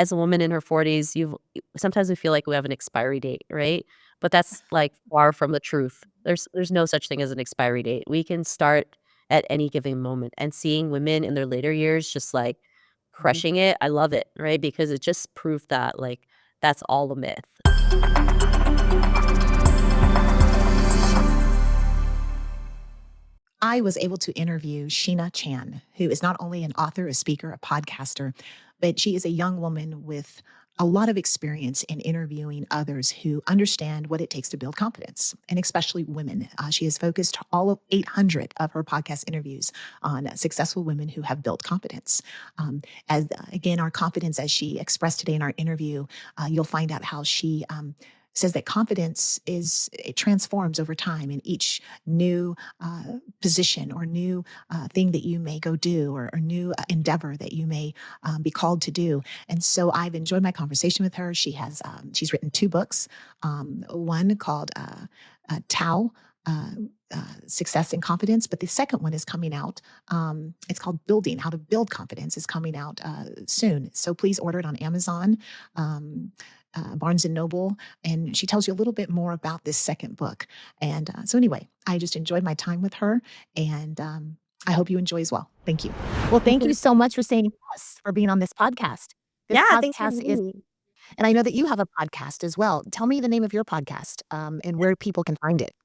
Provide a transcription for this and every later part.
as a woman in her 40s, sometimes we feel like we have an expiry date, right? But that's, like, far from the truth. There's no such thing as an expiry date. We can start at any given moment, and seeing women in their later years just, like, Mhm. crushing it, I love it, right? Because it just proved that, like, that's all a myth. I was able to interview Sheena Chan, who is not only an author, a speaker, a podcaster, but she is a young woman with a lot of experience in interviewing others who understand what it takes to build confidence, and especially women. She has focused all of 800 of her podcast interviews on successful women who have built confidence. As again, our confidence, as she expressed today in our interview, you'll find out how she says that confidence it transforms over time in each new position or new thing that you may go do or new endeavor that you may be called to do. And so I've enjoyed my conversation with her. She's written 2 books, one called Tao. Success and confidence, but the second one is coming out. It's called Building How to Build Confidence, is coming out soon. So please order it on Amazon, Barnes and Noble, and she tells you a little bit more about this second book. And so anyway, I just enjoyed my time with her, and I hope you enjoy as well. Thank you. Well, thank you so much for saying yes, for being on this podcast. This Yeah, thanks for podcast having is, me. and I know that you have a podcast as well. Tell me the name of your podcast, and where people can find it.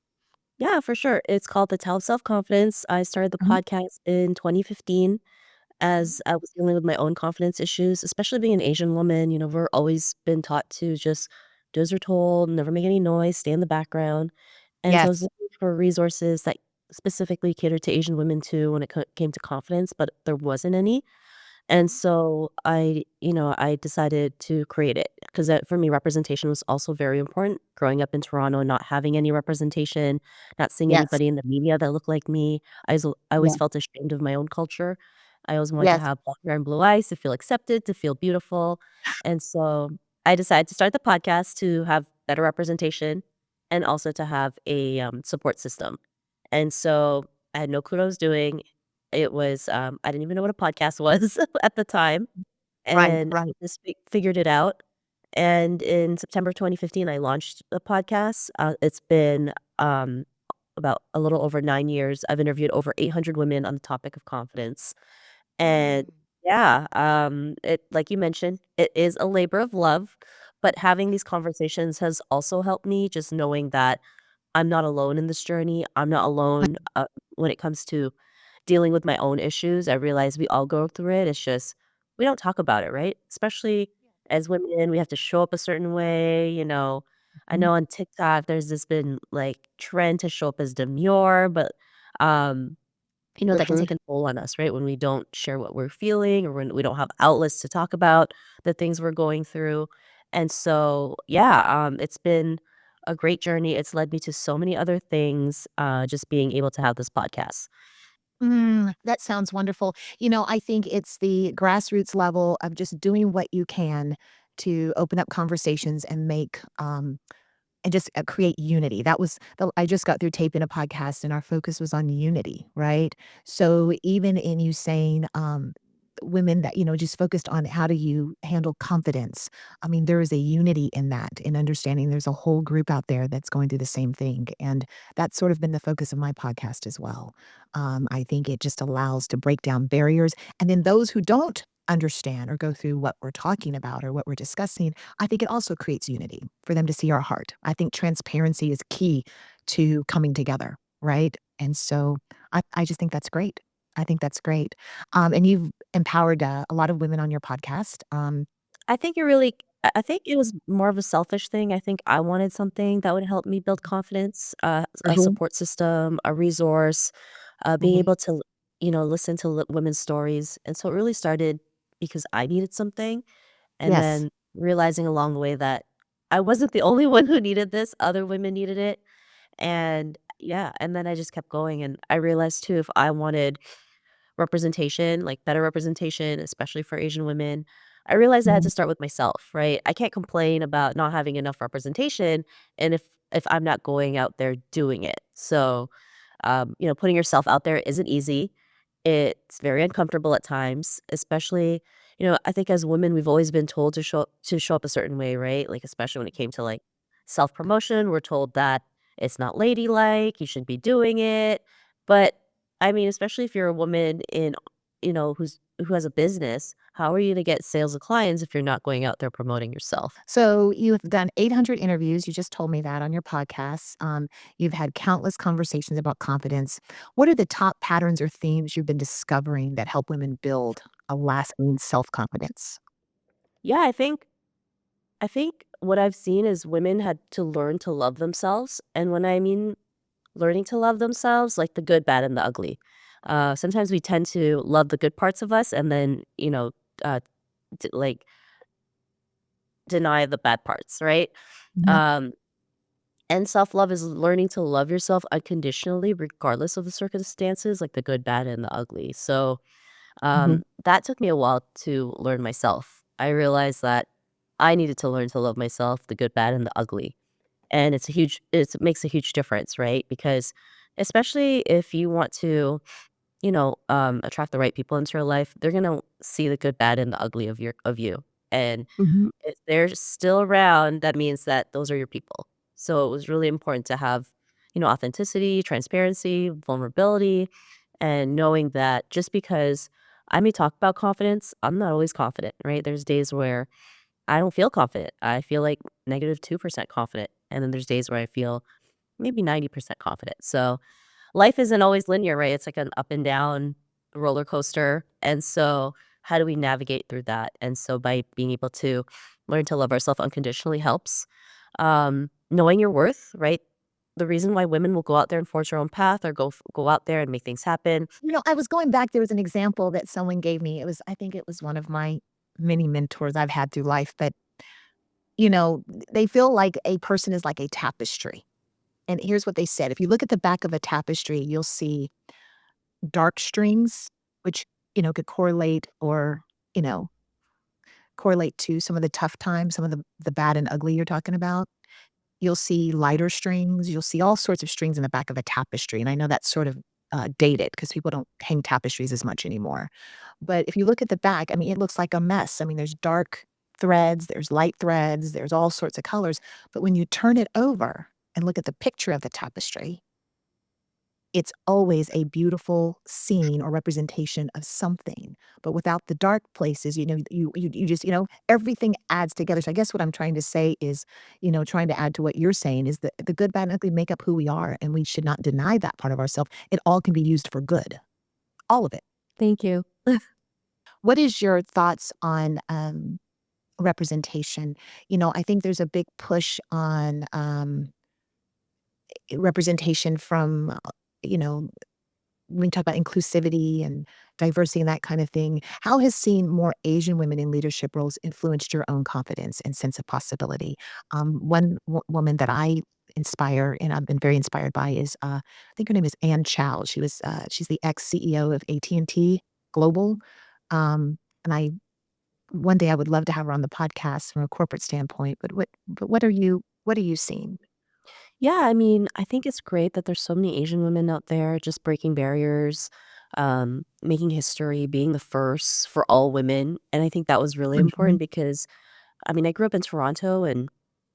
Yeah, for sure. It's called The Tao of Self-Confidence. I started the Mhm. podcast in 2015 as I was dealing with my own confidence issues, especially being an Asian woman. We're always been taught to just do as you're told, never make any noise, stay in the background. And so I was Yes. looking for resources that specifically catered to Asian women too when it came to confidence, but there wasn't any. And so I decided to create it because for me, representation was also very important. Growing up in Toronto, not having any representation, not seeing Yes. anybody in the media that looked like me, I always Yeah. felt ashamed of my own culture. I always wanted to Yes. have black hair and blue eyes to feel accepted, to feel beautiful. And so I decided to start the podcast to have better representation and also to have a support system. And so I had no clue what I was doing. I didn't even know what a podcast was at the time, Right. and Right. just figured it out, and in September 2015, I launched the podcast. It's been, about a little over 9 years. I've interviewed over 800 women on the topic of confidence, and Mm. yeah, it like you mentioned, it is a labor of love, but having these conversations has also helped me just knowing that I'm not alone in this journey. I'm not alone, when it comes to dealing with my own issues. I realize we all go through it. It's just we don't talk about it, right? Especially as women, we have to show up a certain way. I Mhm. know on TikTok there's this been like trend to show up as demure, but um that can Mhm. take a toll on us, right? When we don't share what we're feeling or when we don't have outlets to talk about the things we're going through. And so, yeah, it's been a great journey. It's led me to so many other things, just being able to have this podcast. That sounds wonderful. I think it's the grassroots level of just doing what you can to open up conversations and and just create unity. I just got through taping a podcast and our focus was on unity, right? So even in you saying, women that, just focused on how do you handle confidence. I mean, there is a unity in that, in understanding there's a whole group out there that's going through the same thing. And that's sort of been the focus of my podcast as well. I think it just allows to break down barriers. And then those who don't understand or go through what we're talking about or what we're discussing, I think it also creates unity for them to see our heart. I think transparency is key to coming together, right? And so I just think that's great. I think that's great. And you've empowered a lot of women on your podcast. I think I think it was more of a selfish thing. I think I wanted something that would help me build confidence, a Mhm, support system, a resource, being mhm. able to, listen to women's stories. And so it really started because I needed something. And Yes. then realizing along the way that I wasn't the only one who needed this, other women needed it, and yeah, and then I just kept going, and I realized too, if I wanted representation, like better representation, especially for Asian women, I realized I had Mhm. to start with myself, right? I can't complain about not having enough representation, and if I'm not going out there doing it. So, putting yourself out there isn't easy. It's very uncomfortable at times, especially I think as women, we've always been told to show up a certain way, right? Like, especially when it came to, like, self-promotion, we're told that it's not ladylike, you shouldn't be doing it. But, I mean, especially if you're a woman who has a business, how are you to get sales of clients if you're not going out there promoting yourself? So you've done 800 interviews. You just told me that on your podcast. You've had countless conversations about confidence. What are the top patterns or themes you've been discovering that help women build a lasting self confidence? Yeah, I think what I've seen is women had to learn to love themselves, and when I mean learning to love themselves, like the good, bad, and the ugly. Sometimes we tend to love the good parts of us and then, uh, like deny the bad parts, right? Mhm, Um, and self love is learning to love yourself unconditionally, regardless of the circumstances, like the good, bad, and the ugly. So mhm, that took me a while to learn myself. I realized that I needed to learn to love myself, the good, bad, and the ugly. And it makes a huge difference, right? Because especially if you want to attract the right people into your life, they're gonna see the good, bad, and the ugly of you. And mhm. if they're still around, that means that those are your people. So it was really important to have, authenticity, transparency, vulnerability, and knowing that just because I may talk about confidence, I'm not always confident, right? There's days where I don't feel confident. I feel like -2% confident. And then there's days where I feel maybe 90% confident. So life isn't always linear, right? It's like an up and down roller coaster. And so, how do we navigate through that? And so, by being able to learn to love ourselves unconditionally helps. Knowing your worth, right? The reason why women will go out there and forge their own path or go out there and make things happen. I was going back, there was an example that someone gave me. I think it was one of my many mentors I've had through life, but, you know, they feel like a person is like a tapestry. And here's what they said. If you look at the back of a tapestry, you'll see dark strings, which, could you know, correlate to some of the tough times, some of the bad and ugly you're talking about. You'll see lighter strings, you'll see all sorts of strings in the back of a tapestry, and I know that's sort of, dated because people don't hang tapestries as much anymore. But if you look at the back, I mean, it looks like a mess. I mean, there's dark threads, there's light threads, there's all sorts of colors, but when you turn it over and look at the picture of the tapestry, it's always a beautiful scene or representation of something, but without the dark places, you just everything adds together. So I guess what I'm trying to say is, trying to add to what you're saying is that the good, bad, and ugly make up who we are, and we should not deny that part of ourselves. It all can be used for good, all of it. Thank you. What is your thoughts on, representation? I think there's a big push on, representation from, you know when we talk about inclusivity and diversity and that kind of thing, how has seeing more Asian women in leadership roles influenced your own confidence and sense of possibility? One woman that I inspire and I've been very inspired by is, I think her name is Ann Chow. She's the ex CEO of AT&T Global. And I one day I would love to have her on the podcast from a corporate standpoint. But what are you seeing? Yeah, I mean, I think it's great that there's so many Asian women out there just breaking barriers, making history, being the first for all women. And I think that was really Mhm, important because, I mean, I grew up in Toronto and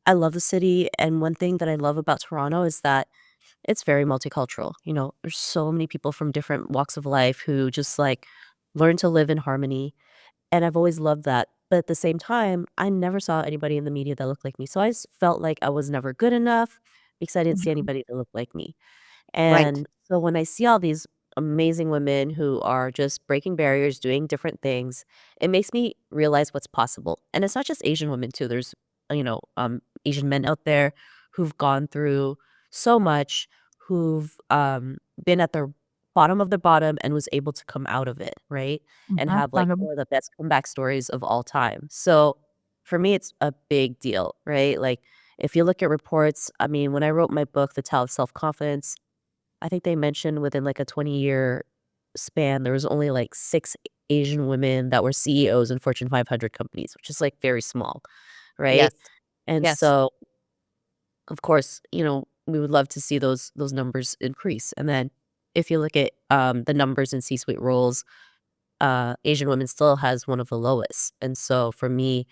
I love the city. And one thing that I love about Toronto is that it's very multicultural. There's so many people from different walks of life who just like learn to live in harmony. And I've always loved that. But at the same time, I never saw anybody in the media that looked like me. So felt like I was never good enough because I didn't see mhm. anybody that looked like me. Right. And so when I see all these amazing women who are just breaking barriers, doing different things, it makes me realize what's possible. And it's not just Asian women too. There's, Asian men out there who've gone through so much, who've been at the bottom of the bottom and was able to come out of it, right? And Mhm. have like one of the best comeback stories of all time. So for me, it's a big deal, right? Like if you look at reports, I mean, when I wrote my book, The Tao of Self Confidence, I think they mentioned within, like, a 20-year span, there was only, like, 6 Asian women that were CEOs in Fortune 500 companies, which is, like, very small, right? Yes. And Yes. so, of course, we would love to see those numbers increase, and then if you look at, the numbers in C-suite roles, Asian women still has one of the lowest. And so for me,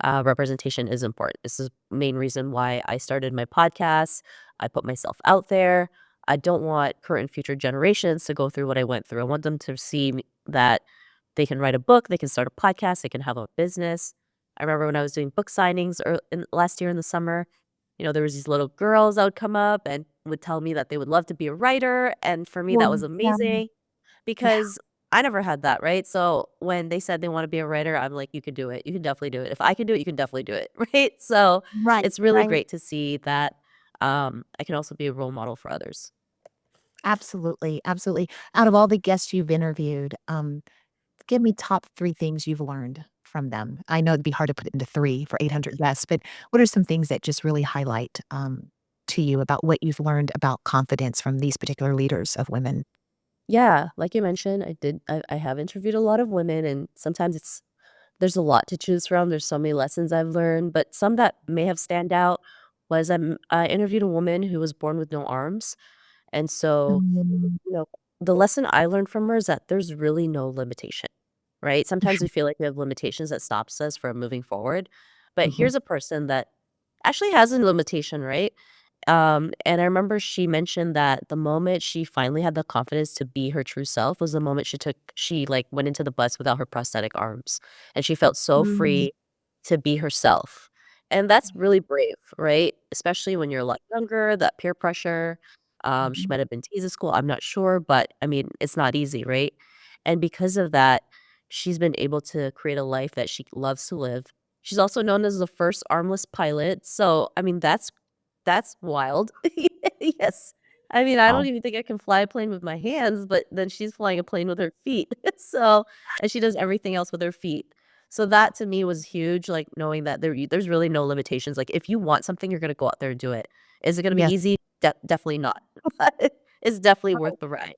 representation is important. This is the main reason why I started my podcast. I put myself out there. I don't want current and future generations to go through what I went through. I want them to see that they can write a book, they can start a podcast, they can have a business. I remember when I was doing book signings last year in the summer, there was these little girls that would come up and would tell me that they would love to be a writer. And for me, that Well, was yeah, amazing yeah, because I never had that, right? So when they said they want to be a writer, I'm like, you could do it. You can definitely do it. If I can do it, you can definitely do it. Right. So right, it's really right. great to see that I can also be a role model for others. Absolutely, absolutely. Out of all the guests you've interviewed, give me top 3 things you've learned from them. I know it'd be hard to put it into 3 for 800 guests, but what are some things that just really highlight, to you about what you've learned about confidence from these particular leaders of women? Yeah. Like you mentioned, I have interviewed a lot of women and sometimes there's a lot to choose from. There's so many lessons I've learned, but some that may have stand out was I interviewed a woman who was born with no arms. And so Mm, You know, the lesson I learned from her is that there's really no limitation, right? Sometimes we feel like we have limitations that stops us from moving forward, but mhm, here's a person that actually has a limitation, right? And I remember she mentioned that the moment she finally had the confidence to be her true self was the moment she like went into the bus without her prosthetic arms, and she felt so mm, free to be herself. And that's really brave, right? Especially when you're a lot younger, that peer pressure. She mhm. might have been teased at school, I'm not sure, but I mean, it's not easy, right? And because of that, she's been able to create a life that she loves to live. She's also known as the first armless pilot. So, I mean, that's wild. Yes. I mean, I don't Wow. even think I can fly a plane with my hands, but then she's flying a plane with her feet. So and she does everything else with her feet. So that to me was huge, like, knowing that there's really no limitations. Like, if you want something, you're gonna go out there and do it. Is it gonna be Yes. easy? Definitely not. But it's definitely worth Right. the ride.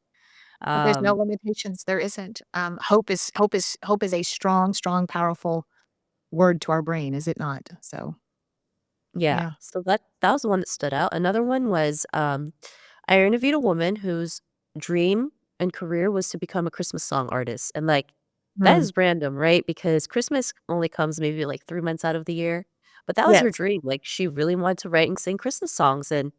But there's no Um, limitations, there isn't. Hope is a strong, strong, powerful word to our brain, is it not? So, yeah. yeah. So that was the one that stood out. Another one was, I interviewed a woman whose dream and career was to become a Christmas song artist, and, like, that Mm. is random, right? Because Christmas only comes maybe, like, 3 months out of the year, but that was her Yes. dream, like, she really wanted to write and sing Christmas songs, and,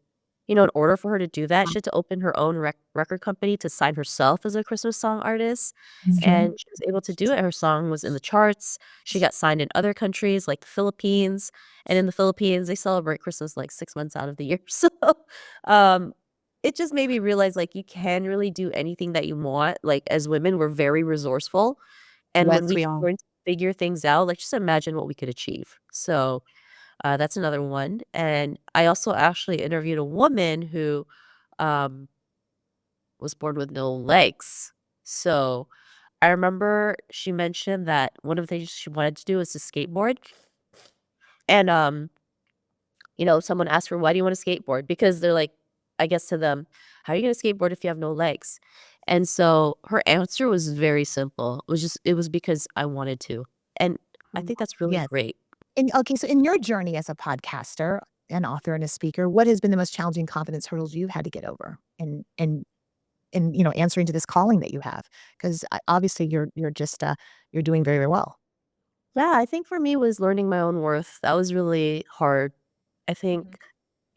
in order for her to do that, she had to open her own record company to sign herself as a Christmas song artist, Mhm. and she was able to do it. Her song was in the charts, she got signed in other countries like the Philippines, and in the Philippines, they celebrate Christmas, like, 6 months out of the year, so, um it just made me realize, like, you can really do anything that you want. Like, as women, we're very resourceful, and when Yes, we we can are. learn to figure things out, like, just imagine what we could achieve. So, that's another one, and I also actually interviewed a woman who, um, was born with no legs. So, I remember she mentioned that one of the things she wanted to do was to skateboard, and, someone asked her, "Why do you wanna skateboard?" Because they're like, I guess to them, "How are you gonna skateboard if you have no legs?" And so her answer was very simple. It was because I wanted to. And I Mm. think that's really Yes. great. And okay, so in your journey as a podcaster, an author, and a speaker, what has been the most challenging confidence hurdles you've had to get over in answering to this calling that you have? 'Cause obviously you're just, you're doing very, very well. Yeah, I think for me was learning my own worth. That was really hard. I Mhm, think,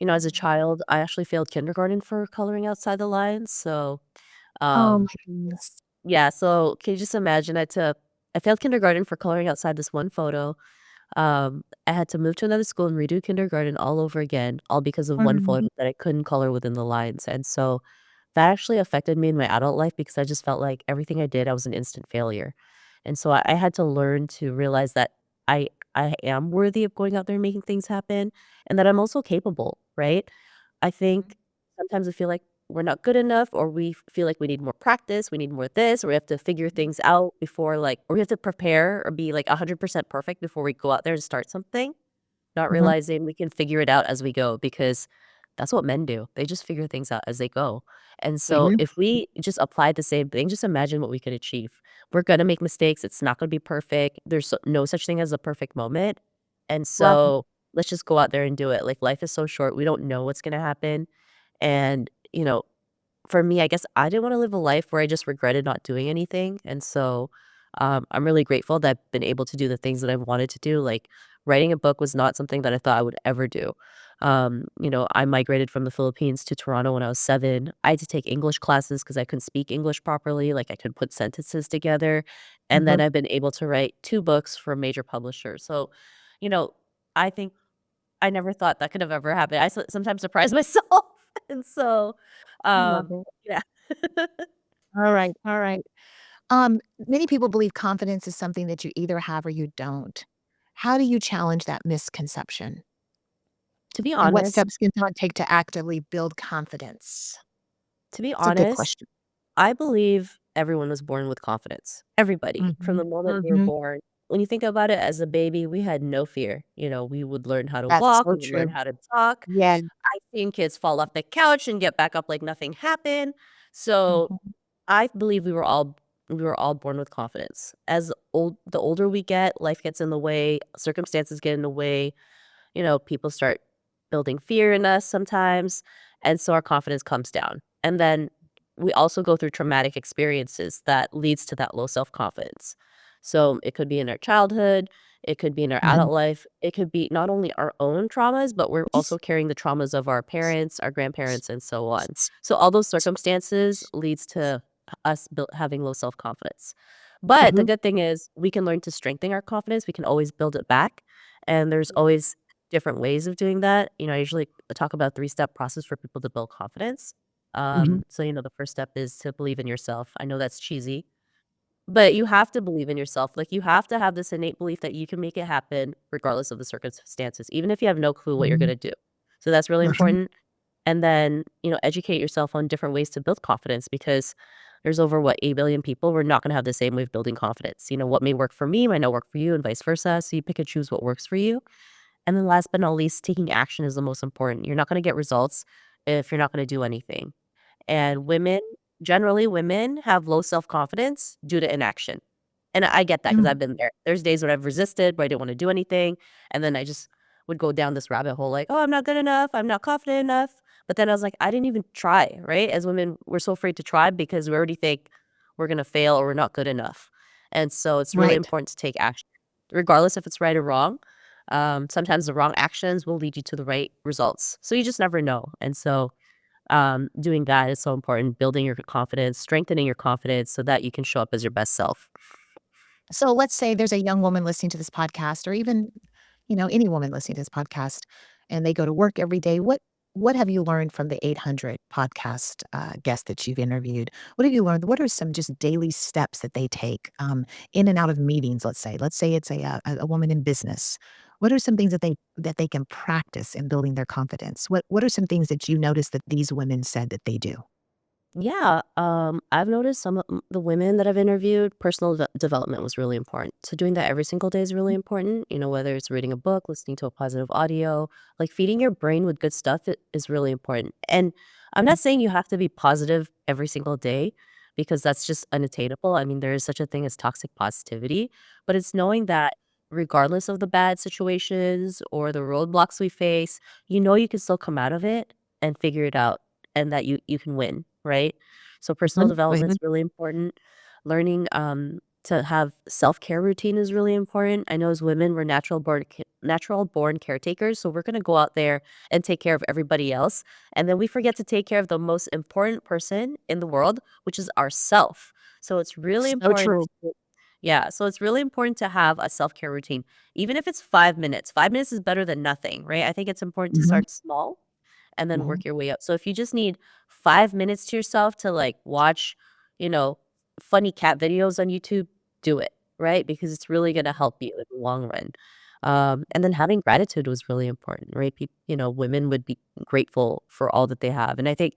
as a mhm. child, I actually failed kindergarten for coloring outside the lines. So, Oh my um, goodness. yeah, so can you just imagine I failed kindergarten for coloring outside this one photo. I had to move to another school and redo kindergarten all over again, all because of one Mm, photo that I couldn't color within the lines, and so that actually affected me in my adult life because I just felt like everything I did, I was an instant failure, and so I had to learn to realize that I am worthy of going out there and making things happen, and that I'm also capable, right? I mhm, think sometimes I feel like we're not good enough or we feel like we need more practice, we need more this, or we have to figure mhm. things out before or we have to prepare or be like 100% perfect before we go out there and start something, not Mhm. realizing we can figure it out as we go because that's what men do. They just figure things out as they go. And They so do. if we just apply the same thing, just imagine what we could achieve. We're going to make mistakes. It's not going to be perfect. There's no such thing as a perfect moment. And Right. so let's just go out there and do it. Like life is so short. We don't know what's going to happen. And, for me, I guess I didn't wanna live a life where I just regretted not doing anything, and so, I'm really grateful that I've been able to do the things that I've wanted to do, like, writing a book was not something that I thought I would ever do. I migrated from the Philippines to Toronto when I was 7. I had to take English classes because I couldn't speak English properly, like, I couldn't put sentences together, and then Mhm. I've been able to write 2 books for a major publisher, so, you know, I think I never thought that could have ever happened. I sometimes surprise myself, and so, I love it. yeah. All right, all right. Many people believe confidence is something that you either have or you don't. How do you challenge that misconception? To be And what honest steps can someone take to actively build confidence? to be It's a good honest, question. I believe everyone was born with confidence. Everybody, from Mhm, the moment we were mhm. born. When you think about it, as a baby, we had no fear. We would learn how to That's walk, so we would learn true. how to talk. Yeah. I've seen kids fall off the couch and get back up like nothing happened. So, Mhm, I believe we were all born with confidence. The older we get, life gets in the way, circumstances get in the way, people start building fear in us sometimes, and so our confidence comes down. And then we also go through traumatic experiences that leads to that low self-confidence. So it could be in our childhood, it could be in our mhm. adult life, it could be not only our own traumas, but we're also carrying the traumas of our parents, our grandparents, and so on. So all those circumstances leads to us having low self-confidence. But the Mhm, good thing is we can learn to strengthen our confidence, we can always build it back, and there's always different ways of doing that. I usually talk about three-step process for people to build confidence. mhm. The first step is to believe in yourself. I know that's cheesy, but you have to believe in yourself. Like, you have to have this innate belief that you can make it happen regardless of the circumstances, even if you have no clue what you're Mhm, gonna do. So that's really mhm. important. And then, educate yourself on different ways to build confidence because there's over, what, 8 billion people. We're not gonna have the same way of building confidence. What may work for me might not work for you and vice versa. So you pick and choose what works for you. And then last but not least, taking action is the most important. You're not gonna get results if you're not gonna do anything. And women have low self-confidence due to inaction. And I get that because 'cause Mm, I've been there. There's days when I've resisted, where I didn't wanna do anything, and then I just would go down this rabbit hole like, "Oh, I'm not good enough, I'm not confident enough." But then I was like, "I didn't even try," right? As women, we're so afraid to try because we already think we're gonna fail or we're not good enough. And so it's really right. important to take action, regardless if it's right or wrong. Sometimes the wrong actions will lead you to the right results. So you just never know. And so doing that is so important, building your confidence, strengthening your confidence so that you can show up as your best self. So let's say there's a young woman listening to this podcast or even, any woman listening to this podcast, and they go to work every day. What have you learned from the 800 podcast guests that you've interviewed? What have you learned? What are some just daily steps that they take in and out of meetings? Let's say it's a woman in business. What are some things that they can practice in building their confidence? What are some things that you noticed that these women said that they do? Yeah, I've noticed some of the women that I've interviewed, personal development was really important. So doing that every single day is really important. Whether it's reading a book, listening to a positive audio, like feeding your brain with good stuff is really important. And I'm not saying you have to be positive every single day because that's just unattainable. I mean, there is such a thing as toxic positivity, but it's knowing that regardless of the bad situations or the roadblocks we face, you can still come out of it and figure it out and that you can win, right? So personal Mhm, development mhm. is really important. Learning to have self-care routine is really important. I know as women we're natural born caretakers, so we're going to go out there and take care of everybody else, and then we forget to take care of the most important person in the world, which is ourself. So it's really So important true. yeah, so it's really important to have a self-care routine, even if it's 5 minutes. 5 minutes is better than nothing, right? I think it's important to Mhm, start small and then mhm, work your way up. So if you just need 5 minutes to yourself to, like, watch, you know, funny cat videos on YouTube, do it, right? Because it's really gonna help you in the long run. And then having gratitude was really important, right? Women would be grateful for all that they have, and I think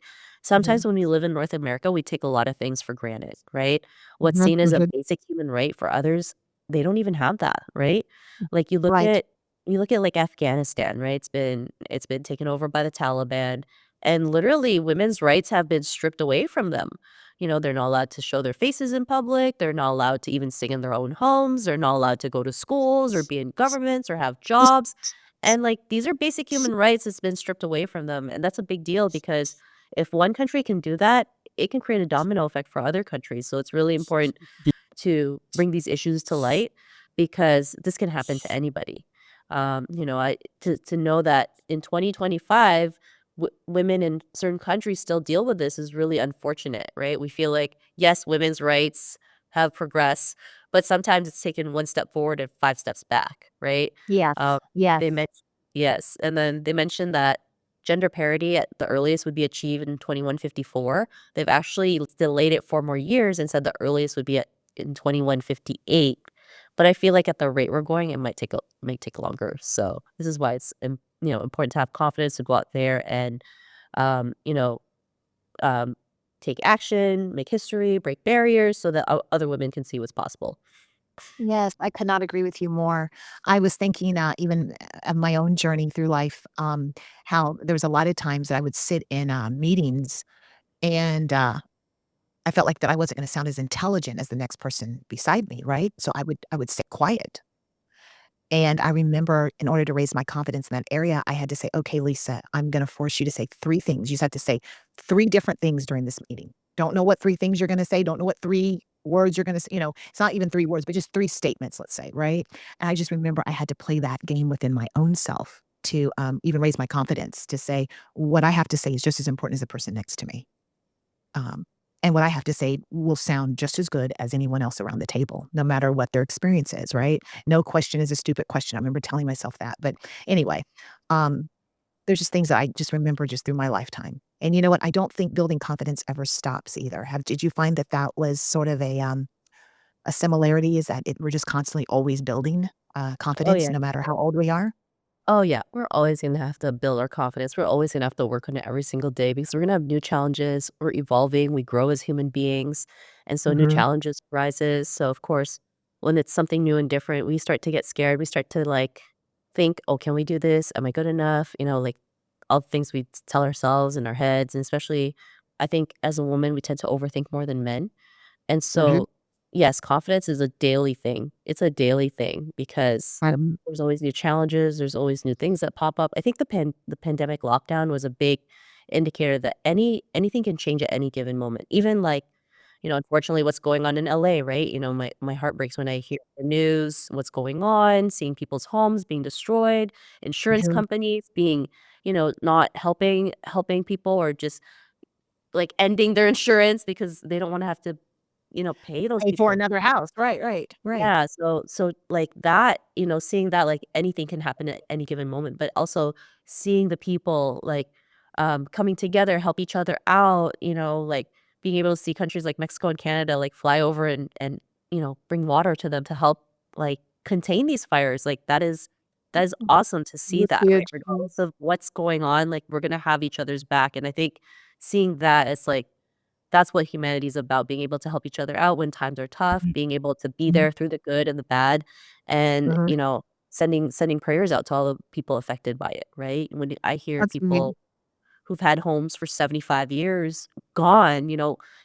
mhm, sometimes when we live in North America, we take a lot of things for granted, right? What's mhm, seen as a mhm. basic human right for others, they don't even have that, right? Like, Right. you look at, like, Afghanistan, right? It's been taken over by the Taliban, and literally women's rights have been stripped away from them. They're not allowed to show their faces in public, they're not allowed to even sing in their own homes, they're not allowed to go to schools or be in governments or have jobs, and, like, these are basic human rights that's been stripped away from them, and that's a big deal because if one country can do that, it can create a domino effect for other countries, so it's really important to bring these issues to light because this can happen to anybody. I to know that in 2025, women in certain countries still deal with this is really unfortunate, right? We feel like yes, women's rights have progressed, but sometimes it's taken one step forward and five steps back, right? Yes, Um, yes. they mentioned yes, and then they mentioned that gender parity at the earliest would be achieved in 2154. They've actually delayed it 4 more years and said the earliest would be in 2158. But I feel like at the rate we're going, it might take longer. So this is why it's important to have confidence to go out there and um, you know um, take action, make history, break barriers, so that other women can see what's possible. Yes, I could not agree with you more. I was thinking, even of my own journey through life, how there was a lot of times that I would sit in, meetings and, I felt like that I wasn't gonna sound as intelligent as the next person beside me, right? So I would sit quiet. And I remember in order to raise my confidence in that area, I had to say, "Okay, Lisa, I'm gonna force you to say 3 things. You just have to say 3 different things during this meeting. Don't know what 3 things you're gonna say, don't know what 3 words you're gonna say, it's not even 3 words, but just 3 statements, let's say, right?" And I just remember I had to play that game within my own self to, even raise my confidence to say, what I have to say is just as important as the person next to me. Um, and what I have to say will sound just as good as anyone else around the table, no matter what their experience is, right? No question is a stupid question. I remember telling myself that. But anyway, um, there's just things that I just remember just through my lifetime. And you know what? I don't think building confidence ever stops either. Did you find that that was sort of a similarity? Is that we're just constantly always building Oh confidence, yeah. no matter how old we are? Oh, yeah. We're always gonna have to build our confidence. We're always gonna have to work on it every single day because we're gonna have new challenges. We're evolving. We grow as human beings, and so new Hmm. challenges rises. So, of course, when it's something new and different, we start to get scared. We start to like think, "Oh, can we do this? Am I good enough?" Like all the things we tell ourselves in our heads, and especially, I think as a woman, we tend to overthink more than men. And Hmm. so, yes, confidence is a daily thing. It's a daily thing because there's always new challenges, there's always new things that pop up. I think the pandemic lockdown was a big indicator that anything can change at any given moment. Even like, unfortunately what's going on in LA, right? My heart breaks when I hear the news, what's going on, seeing people's homes being destroyed, insurance Hmm. companies being, not helping people or just like ending their insurance because they don't want to have to pay those Pay for people. another house. Right, right, right. Yeah, so like that, seeing that like anything can happen at any given moment, but also seeing the people like coming together, help each other out, like being able to see countries like Mexico and Canada like fly over and bring water to them to help like contain these fires. Like that is awesome to see That's that, right? huge. Regardless of what's going on, like we're gonna have each other's back. And I think seeing that it's like that's what humanity is about, being able to help each other out when times are tough, being able to be Mhm, there through the good and the bad, and, mhm. sending prayers out to all the people affected by it, right? When I hear That's me. people who've had homes for 75 years gone,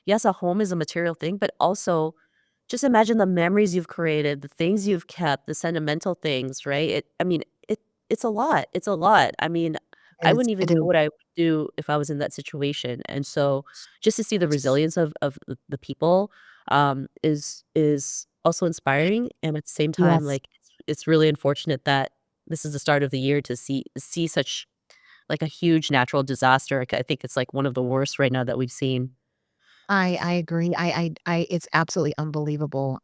yes, a home is a material thing, but also just imagine the memories you've created, the things you've kept, the sentimental things, right? It's a lot. It's a lot. I mean, It I is, wouldn't it even know is. what I would do if I was in that situation. And so just to see the resilience of the people is also inspiring. And at the same time, Yes. like it's really unfortunate that this is the start of the year to see such like a huge natural disaster. Like, I think it's like one of the worst right now that we've seen. I agree. I it's absolutely unbelievable.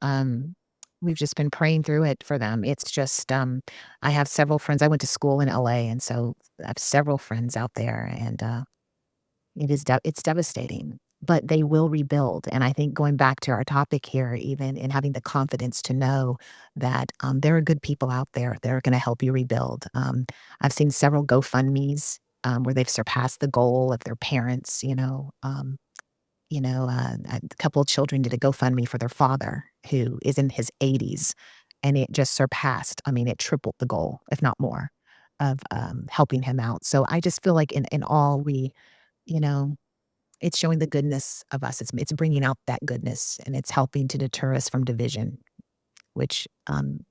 We've just been praying through it for them. It's just, I have several friends. I went to school in LA, and so I have several friends out there, and, it's devastating, but they will rebuild, and I think going back to our topic here even and having the confidence to know that, there are good people out there that are gonna help you rebuild. I've seen several GoFundMes, where they've surpassed the goal of their parents, a couple of children did a GoFundMe for their father who is in his 80s, and it just surpassed, I mean, it tripled the goal, if not more, of, helping him out. So I just feel like in all you know, it's showing the goodness of us. It's bringing out that goodness, and it's helping to deter us from division, which,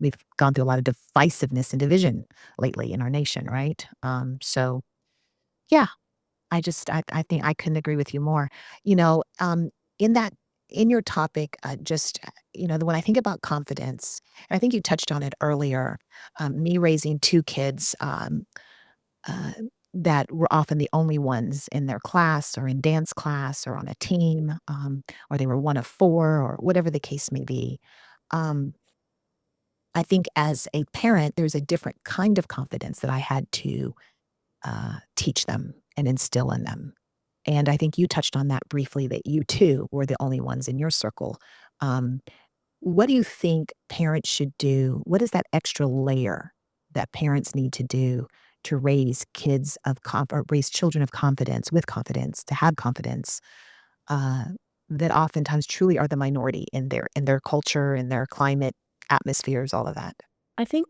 we've gone through a lot of divisiveness and division lately in our nation, right? So yeah, I think I couldn't agree with you more. You know, in that in your topic, when I think about confidence, and I think you touched on it earlier, me raising 2 kids, uh, that were often the only ones in their class or in dance class or on a team, or they were one of 4 or whatever the case may be. Um, I think as a parent, there's a different kind of confidence that I had to teach them and instill in them. And I think you touched on that briefly that you too were the only ones in your circle. Um, what do you think parents should do? What is that extra layer that parents need to do to raise or raise children of confidence with confidence, to have confidence uh, that oftentimes truly are the minority in their culture, in their climate, atmospheres, all of that? I think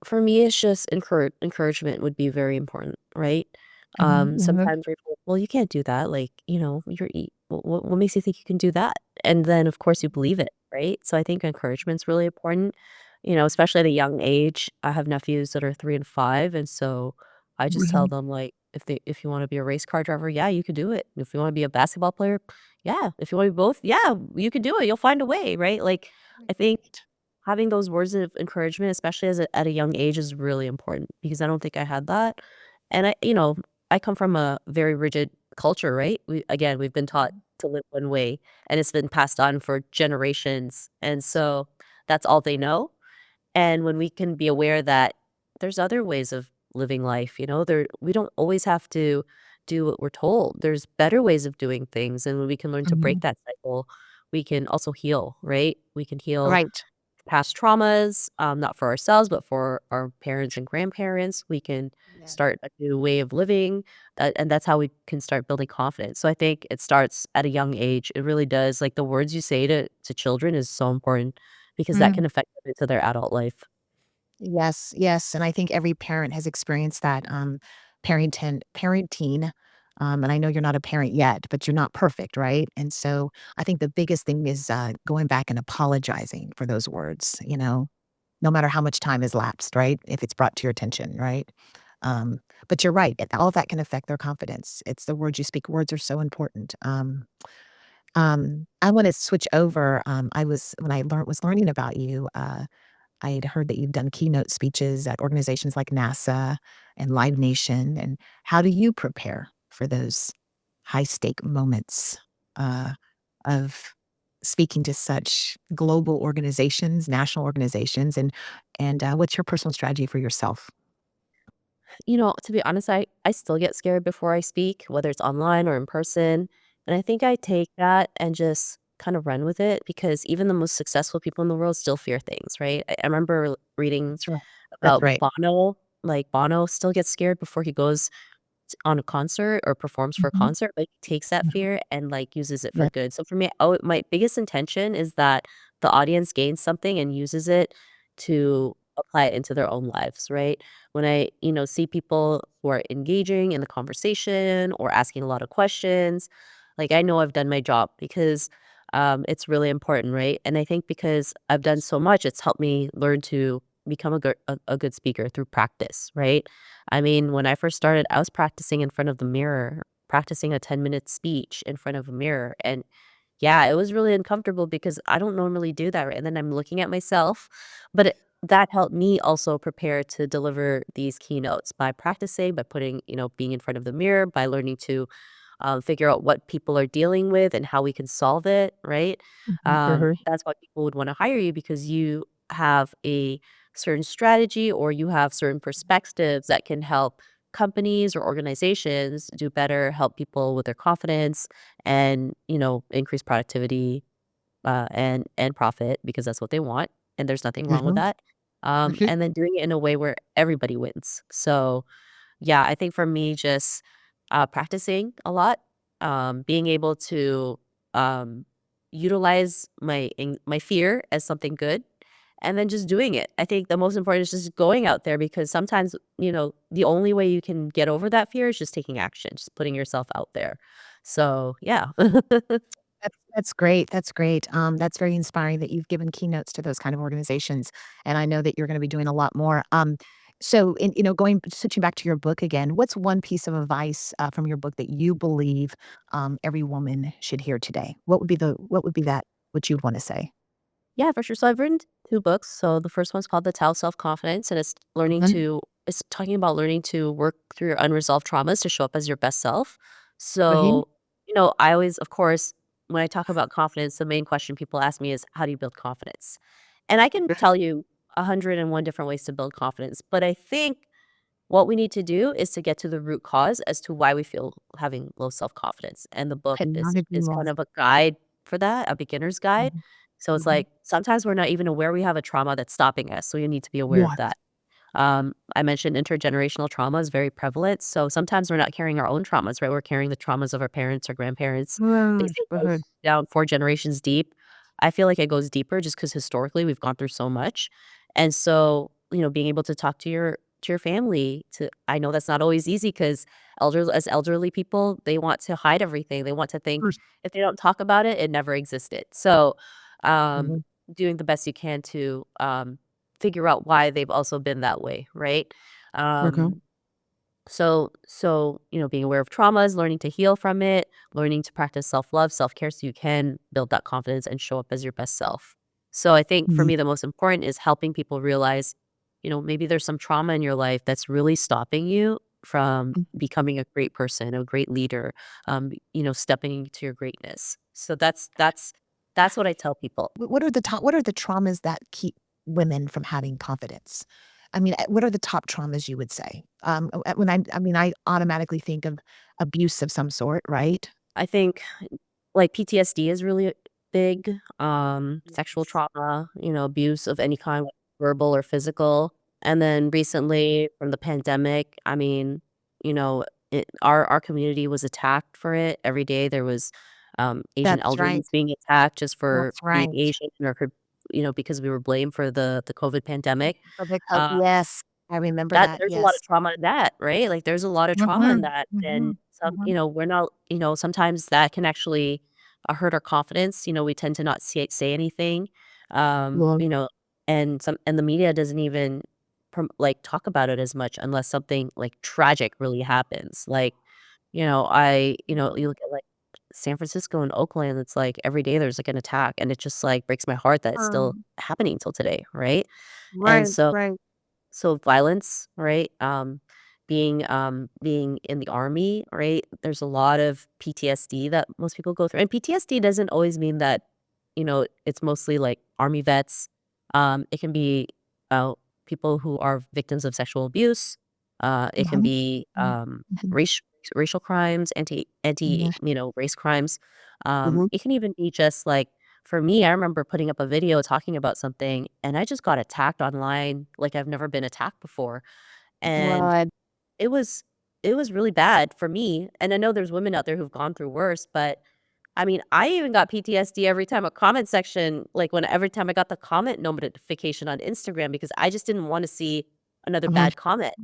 for me, it's just encouragement would be very important, right? Mhm, mhm. Sometimes we're told, "Well, you can't do that," like, what makes you think you can do that? And then, of course, you believe it, right? So I think encouragement's really important, especially at a young age. I have nephews that are 3 and 5, and so I just tell Mhm. them, like, if you wanna be a race car driver, yeah, you could do it. If you wanna be a basketball player, yeah. If you wanna be both, yeah, you could do it. You'll find a way, right? Like, I think Right. having those words of encouragement, especially at a young age, is really important because I don't think I had that. And I come from a very rigid culture, right? We've been taught Mhm. to live one way, and it's been passed on for generations. And so that's all they know. And when we can be aware that there's other ways of living life, we don't always have to do what we're told. There's better ways of doing things. And when we can learn to break Mhm. that cycle, we can also heal, right? We can heal Right. past traumas, not for ourselves, but for our parents and grandparents. We can Yeah. start a new way of living, and that's how we can start building confidence. So I think it starts at a young age. It really does. Like the words you say to children is so important because that can Mm. affect them into their adult life. Yes, yes, and I think every parent has experienced that, parenting, and I know you're not a parent yet, but you're not perfect, right? And so, I think the biggest thing is, going back and apologizing for those words, no matter how much time has lapsed, right? If it's brought to your attention, right? Um, but you're right, all of that can affect their confidence. It's the words you speak. Words are so important. I wanna switch over, I was when I was learning about you, I had heard that you've done keynote speeches at organizations like NASA and Live Nation, and how do you prepare for those high stake moments, uh, of speaking to such global organizations, national organizations, and what's your personal strategy for yourself? To be honest, I still get scared before I speak, whether it's online or in person. And I think I take that and just kind of run with it because even the most successful people in the world still fear things, right? I remember reading That's right. That's about right. Bono. Like Bono still gets scared before he goes on a concert or performs for a Mhm, concert, but he takes that mhm. fear and, like, uses it for Right. good. So for me, my biggest intention is that the audience gains something and uses it to apply it into their own lives, right? When I, see people who are engaging in the conversation or asking a lot of questions, like, I know I've done my job because, it's really important, right? And I think because I've done so much, it's helped me learn to become a good speaker through practice, right? I mean, when I first started, I was practicing in front of the mirror, practicing a 10-minute speech in front of a mirror. And yeah, it was really uncomfortable because I don't normally do that. Right? And then I'm looking at myself. But that helped me also prepare to deliver these keynotes by practicing, by putting, being in front of the mirror, by learning to figure out what people are dealing with and how we can solve it, right? Mhm, mhm, That's why people would want to hire you because you have a certain strategy or you have certain perspectives that can help companies or organizations do better, help people with their confidence and, increase productivity and profit because that's what they want. And there's nothing wrong with mhm, that. mhm, And then doing it in a way where everybody wins. So, yeah, I think for me, just, practicing a lot, being able to, um, utilize my fear as something good, and then just doing it. I think the most important is just going out there because sometimes, the only way you can get over that fear is just taking action, just putting yourself out there. So, yeah. That's great, that's great. That's very inspiring that you've given keynotes to those kind of organizations, and I know that you're gonna be doing a lot more. So, going switching back to your book again, what's one piece of advice, from your book that you believe, every woman should hear today? What would be that what you'd wanna say? Yeah, for sure. So I've written 2 books. So the first one's called The Tao of Self-Confidence, and Mhm. it's talking about learning to work through your unresolved traumas to show up as your best self. Mhm. So, I always, of course, when I talk about confidence, the main question people ask me is, "How do you build confidence?" And I can tell you 101 different ways to build confidence, but I think what we need to do is to get to the root cause as to why we feel having low self-confidence, and the book Could not agree is more. kind of a guide for that, a beginner's guide. Mhm. So it's Mhm. like, sometimes we're not even aware we have a trauma that's stopping us, so you need to be aware of Yes. that. I mentioned intergenerational trauma is very prevalent, so sometimes we're not carrying our own traumas, right? We're carrying the traumas of our parents or grandparents. They Right. say it goes Mhm. down 4 generations deep. I feel like it goes deeper just because historically we've gone through so much, and so, being able to talk to your family to I know that's not always easy because elderly people, they want to hide everything. They want to think First. if they don't talk about it, it never existed. So, um, Mhm. doing the best you can to, figure out why they've also been that way, right? Okay. Um, being aware of traumas, learning to heal from it, learning to practice self-love, self-care so you can build that confidence and show up as your best self. So I think for Ye me, the most important is helping people realize, maybe there's some trauma in your life that's really stopping you from mm. becoming a great person, a great leader, stepping into your greatness. So that's what I tell people. What are the traumas that keep women from having confidence? I mean, what are the top traumas you would say? When I mean, I automatically think of abuse of some sort, right? I think like, PTSD is really big, sexual Yes. trauma, abuse of any kind, like, verbal or physical, and then recently from the pandemic, I mean, you know, our community was attacked for it. Every day there was, Asian That's right. elderlies being attacked just for That's being right. Asian or because we were blamed for the COVID pandemic. For the Uh yes, I remember that that, there's a lot of yes. trauma in that, right? Like, there's a lot of trauma in Mhm, that, and mhm, mhm. we're not sometimes that can actually, hurt our confidence. We tend to not say anything, Well, and the media doesn't even talk about it as much unless something, like, tragic really happens. Like, you look at, like, San Francisco and Oakland, it's like every day there's, like, an attack, and it just, like, breaks my heart that it's still um, happening till today, right? And right, so right. violence, right? Being in the army, right? There's a lot of PTSD that most people go through. And PTSD doesn't always mean that, it's mostly like army vets. It can be uh, people who are victims of sexual abuse. It can Mhm, be mm, mhm, racial crimes, mhm, race crimes. mhm, It can even be just like for me, I remember putting up a video talking about something, and I just got attacked online like I've never been attacked before, and right, it was it was really bad for me, and I know there's women out there who've gone through worse, but I mean, I even got PTSD every time a comment section every time I got the comment notification on Instagram because I just didn't wanna see another mhm, bad comment.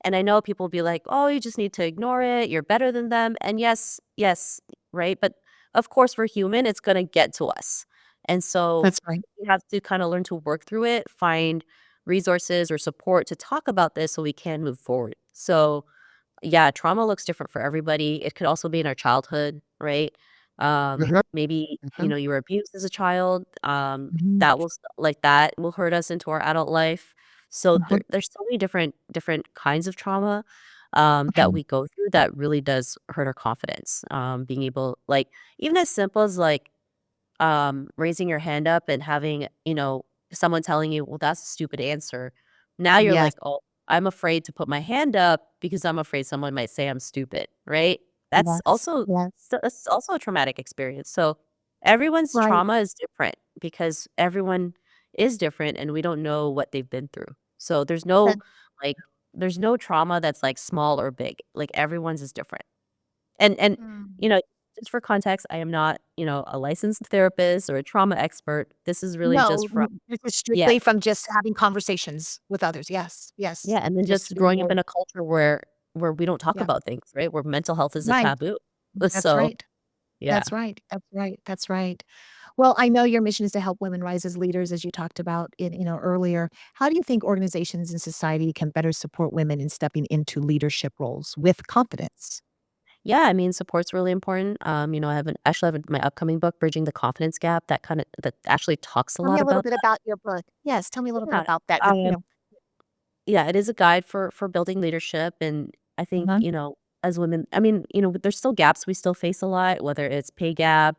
And I know people will be like, "Oh, you just need to ignore it. You're better than them." And yes, yes, right? But of course, we're human. It's gonna get to us. And so that's right. we have to kinda learn to work through it, find resources or support to talk about this so we can move forward. So yeah, trauma looks different for everybody. It could also be in our childhood, right? Mhm, Maybe, mhm, you were abused as a child. mhm, That will hurt us into our adult life. So mhm, there's so many different kinds of trauma that mhm, we go through that really does hurt our confidence. Being able, like, even as simple as raising your hand up and having, someone telling you, "Well, that's a stupid answer." Now you're yes, like, "Oh, I'm afraid to put my hand up because I'm afraid someone might say I'm stupid," right? yes, yes, That's also a traumatic experience. So, everyone's right, trauma is different because everyone is different and we don't know what they've been through. So, that like there's no trauma that's, like, small or big. Like, everyone's is different. And, mm. you know, just for context, I am not, a licensed therapist or a trauma expert. This is really just No, from this is yeah, strictly from just having conversations with others, yes, yes, yeah, and then just just being growing up there, in a culture where we don't talk yeah, about things, right? Where mental health is a right, taboo. that's So, right, yeah. that's right, that's right, that's right. Well, I know your mission is to help women rise as leaders, as you talked about in, earlier. How do you think organizations and society can better support women in stepping into leadership roles with confidence? Yeah, I mean, support's really important. I have my upcoming book, Bridging the Confidence Gap, that actually talks a Tell me lot a little about bit about your book. Yes, tell me a little bit that. about that. Yeah. Yeah, it is a guide for building leadership, and I think, Mhm, as women I mean, there's still gaps we still face a lot, whether it's pay gap,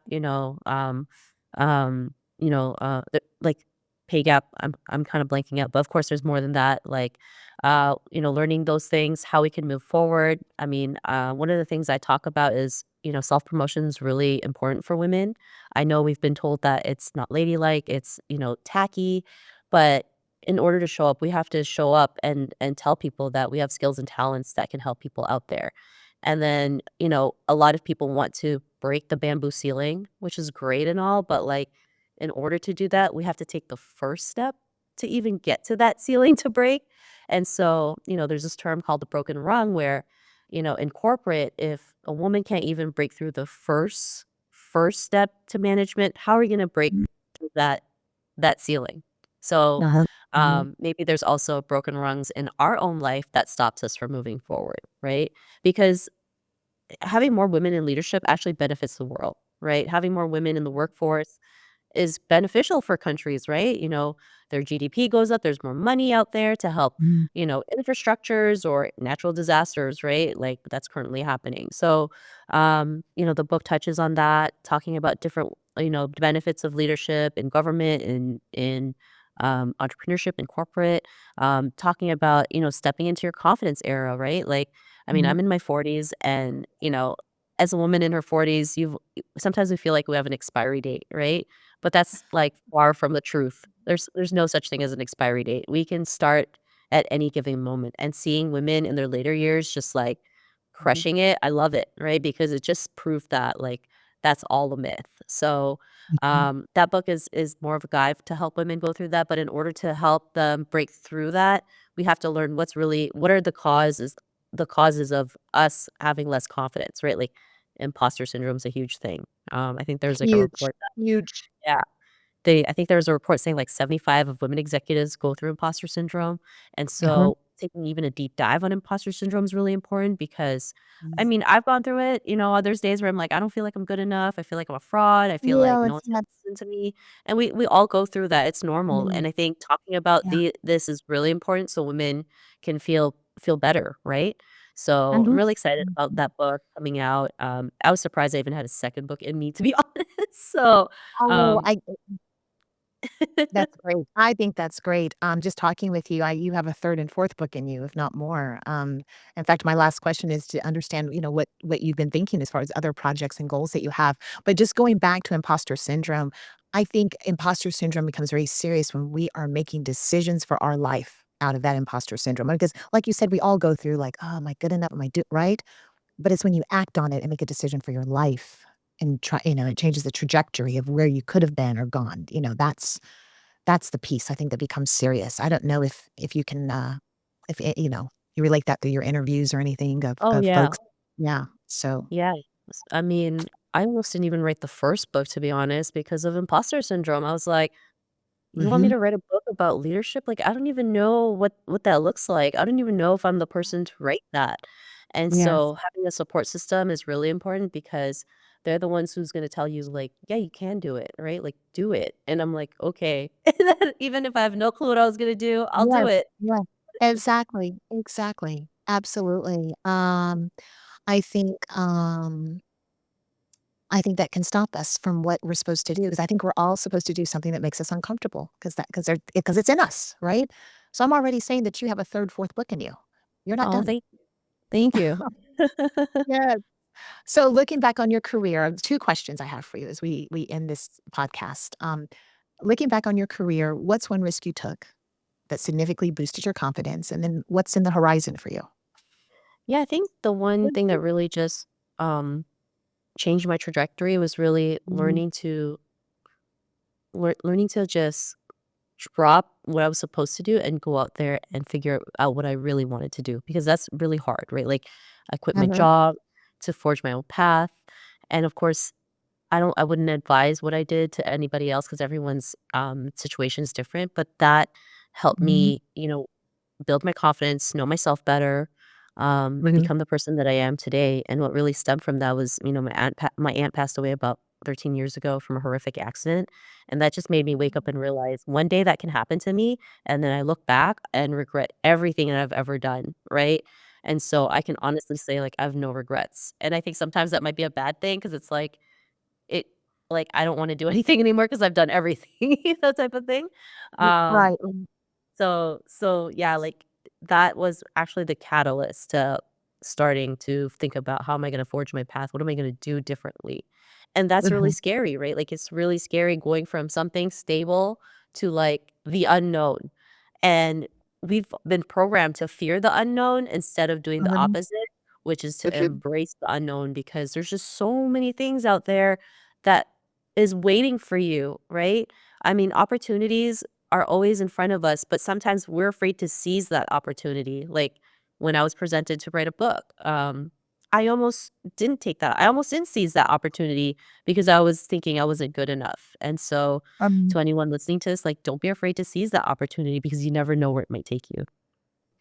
like, pay gap, I'm kinda blanking out, but of course there's more than that, like, learning those things, how we can move forward. I mean, one of the things I talk about is, self-promotion is really important for women. I know we've been told that it's not ladylike, it's, tacky, but in order to show up, we have to show up and tell people that we have skills and talents that can help people out there. And then, a lot of people want to break the bamboo ceiling, which is great and all, but like in order to do that, we have to take the first step to even get to that ceiling to break. And so, there's this term called the broken rung where, in corporate, if a woman can't even break through the first step to management, how are we going to break mhm, through that ceiling? So, uh-huh, mhm, maybe there's also broken rungs in our own life that stops us from moving forward, right? Because having more women in leadership actually benefits the world, right? Having more women in the workforce is beneficial for countries, right? Their GDP goes up, there's more money out there to help, mhm, infrastructures or natural disasters, right? Like that's currently happening. So, the book touches on that, talking about different, benefits of leadership in government and in entrepreneurship and corporate, talking about, stepping into your confidence era, right? Like, I mean, mhm, I'm in my 40s and, as a woman in her 40s, sometimes we feel like we have an expiry date, right? But that's, like, far from the truth. There's no such thing as an expiry date. We can start at any given moment, and seeing women in their later years just, like, mhm. crushing it, I love it, right? Because it just proved that, like, that's all a myth. So, Mhm. that book is more of a guide to help women go through that, but in order to help them break through that, we have to learn what are the causes of us having less confidence, right? Like, imposter syndrome is a huge thing. I think there's, like, a Huge, report huge. yeah. I think there was a report saying like 75 of women executives go through imposter syndrome. And Uh-huh. so taking even a deep dive on imposter syndrome is really important because I Mhm. mean, I've gone through it. There's days where I'm like, I don't feel like I'm good enough. I feel like I'm a fraud. I feel like Yeah, no it's one's gonna that's listen to me. And we all go through that. It's normal. mm, And I think talking about yeah, this is really important so women can feel better, right? So I'm and really excited about mhm. that book coming out. I was surprised I even had a second book in me, to be honest. So Oh, um I that's great. I think that's great. Just talking with you, you have a 3rd and 4th book in you, if not more. In fact, my last question is to understand, what you've been thinking as far as other projects and goals that you have. But just going back to imposter syndrome, I think imposter syndrome becomes very serious when we are making decisions for our life out of that imposter syndrome. Because like you said, we all go through like, oh, am I good enough? Am I right? But it's when you act on it and make a decision for your life and try, it changes the trajectory of where you could have been or gone. That's the piece I think that becomes serious. I don't know if you can, if it you relate that to your interviews or anything Oh, of yeah. folks. Yeah, so Yes. I mean, I almost didn't even write the first book, to be honest, because of imposter syndrome. I was like, "You want me mhm, to write a book about leadership? Like, I don't even know what that looks like. I don't even know if I'm the person to write that." And yes. so having a support system is really important because they're the ones who's gonna tell you, like, "Yeah, you can do it," right? Like, "Do it." And I'm like, "Okay." And then even if I have no clue what I was gonna do, I'll do Yes, it. yes. Exactly, exactly. Absolutely. I think, I think that can stop us from what we're supposed to do because I think we're all supposed to do something that makes us uncomfortable because it's in us, right? So I'm already saying that you have a 3rd, 4th book in you. You're not Oh, done. thank you. Yes. So looking back on your career, 2 questions I have for you as we end this podcast. Looking back on your career, what's one risk you took that significantly boosted your confidence? And then what's in the horizon for you? Yeah, I think the one thing that really just, um, changed my trajectory was really Mhm. learning to just drop what I was supposed to do and go out there and figure out what I really wanted to do, because that's really hard, right? Like, I quit my Uh-huh. job to forge my own path, and of course, I wouldn't advise what I did to anybody else because everyone's, situation is different, but that helped Mhm, me, build my confidence, know myself better, mhm, become the person that I am today, and what really stemmed from that was, my aunt passed away about 13 years ago from a horrific accident, and that just made me wake up and realize one day that can happen to me, and then I look back and regret everything that I've ever done, right? And so I can honestly say, like, I have no regrets, and I think sometimes that might be a bad thing because it's it I don't wanna do anything anymore because 'cause I've done everything, that type of thing. Um, right, so yeah, that was actually the catalyst to starting to think about how am I gonna forge my path? What am I gonna do differently? And that's really mhm, scary, right? Like, it's really scary going from something stable to, like, the unknown. And we've been programmed to fear the unknown instead of doing the mhm, opposite, which is to mhm, embrace the unknown because there's just so many things out there that is waiting for you, right? I mean, opportunities are always in front of us, but sometimes we're afraid to seize that opportunity. Like when I was presented to write a book, I almost didn't take that. I almost didn't seize that opportunity because I was thinking I wasn't good enough. And so, um, to anyone listening to this, like, don't be afraid to seize that opportunity because you never know where it might take you.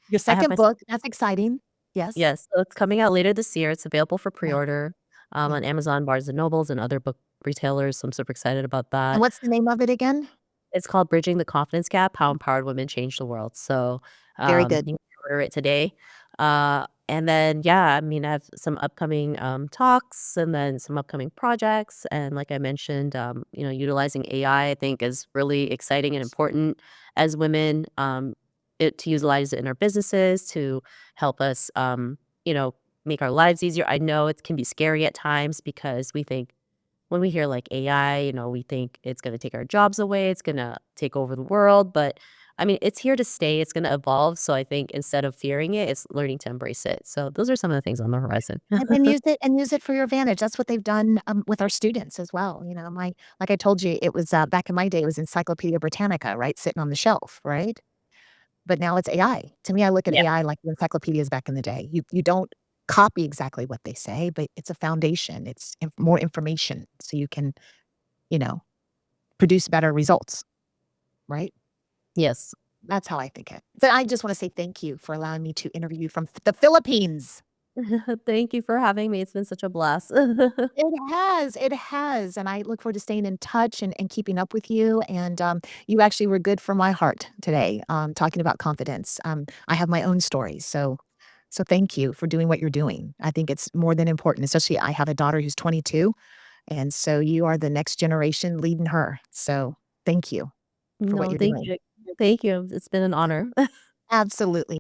your I have second my book, that's exciting. Yes. Yes, so it's coming out later this year. It's available for Yeah, pre-order, yeah. on Amazon, Barnes& and Nobles, and other book retailers, so I'm super excited about And that. what's the name of it again? It's called Bridging the Confidence Gap: How Empowered Women Change the World. So, Very good. you can order it today. And then, yeah, I mean, I have some upcoming, talks and then some upcoming projects, and like I mentioned, utilizing AI, I think is really exciting and important as women, to utilize it in our businesses to help us, make our lives easier. I know it can be scary at times because we think when we hear like AI, we think it's going to take our jobs away, it's going to take over the world. But I mean, it's here to stay, it's going to evolve. So I think instead of fearing it, it's learning to embrace it. So those are some of the things on the horizon. And use it for your advantage. That's what they've done, with our students as well, like I told you, it was, back in my day, it was Encyclopedia Britannica, right, sitting on the shelf, right? But now it's AI. To me, I look at Yeah. AI like the encyclopedias back in the day. You don't copy exactly what they say, but it's a foundation. It's more information so you can, you know, produce better results, right? Yes. That's how I think it. So I just wanna say thank you for allowing me to interview you from the Philippines. Thank you for having me. It's been such a blast. It has, and I look forward to staying in touch and keeping up with you, and, you actually were good for my heart today, talking about confidence. I have my own stories, so thank you for doing what you're doing. I think it's more than important, especially I have a daughter who's 22, and so you are the next generation leading her, so thank you for what No, you're thank doing. you. Thank you. It's been an honor. Absolutely.